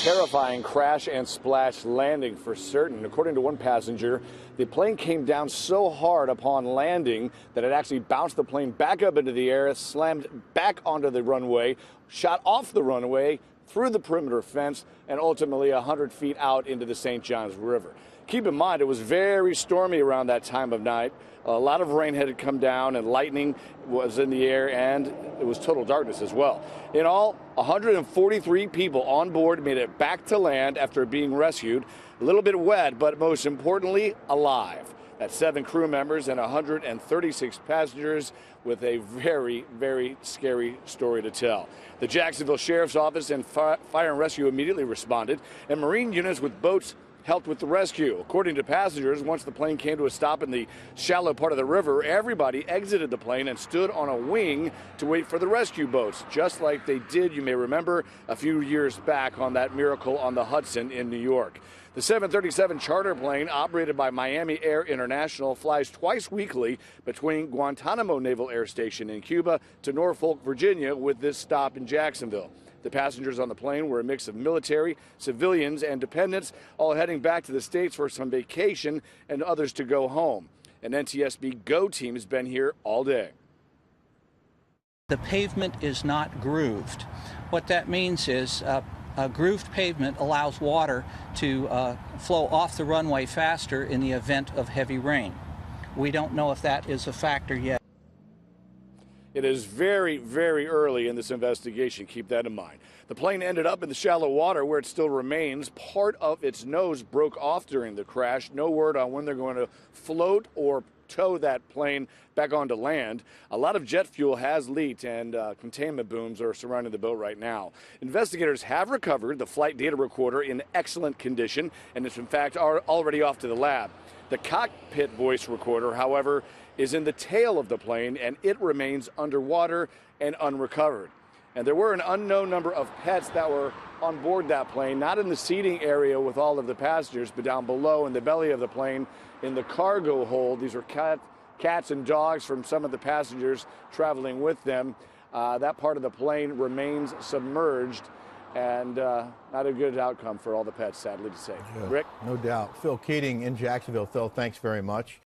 terrifying crash and splash landing for certain. According to one passenger, the plane came down so hard upon landing that it actually bounced the plane back up into the air, slammed back onto the runway, shot off the runway, through the perimeter fence, and ultimately 100 feet out into the St. Johns River. Keep in mind, it was very stormy around that time of night. A lot of rain had come down and lightning was in the air, and it was total darkness as well. In all, 143 people on board made it back to land after being rescued. A little bit wet, but most importantly, alive. That's 7 crew members and 136 passengers with a very, very scary story to tell. The Jacksonville Sheriff's Office and Fire and Rescue immediately responded, and Marine units with boats helped with the rescue. According to passengers, once the plane came to a stop in the shallow part of the river, everybody exited the plane and stood on a wing to wait for the rescue boats, just like they did, you may remember, a few years back on that Miracle on the Hudson in New York. The 737 charter plane, operated by Miami Air International, flies twice weekly between Guantanamo Naval Air Station in Cuba to Norfolk, Virginia, with this stop in Jacksonville. The passengers on the plane were a mix of military, civilians, and dependents, all heading back to the States for some vacation and others to go home. An NTSB GO team has been here all day. The pavement is not grooved. What that means is a grooved pavement allows water to flow off the runway faster in the event of heavy rain. We don't know if that is a factor yet. It is very, very early in this investigation. Keep that in mind. The plane ended up in the shallow water where it still remains. Part of its nose broke off during the crash. No word on when they're going to float or tow that plane back onto land. A lot of jet fuel has leaked, and containment booms are surrounding the boat right now. Investigators have recovered the flight data recorder in excellent condition, and it's in fact already off to the lab. The cockpit voice recorder, however, is in the tail of the plane, and it remains underwater and unrecovered. And there were an unknown number of pets that were on board that plane, not in the seating area with all of the passengers, but down below in the belly of the plane in the cargo hold. These were cats and dogs from some of the passengers traveling with them. That part of the plane remains submerged, and not a good outcome for all the pets, sadly to say. Yeah, Rick? No doubt. Phil Keating in Jacksonville. Phil, thanks very much.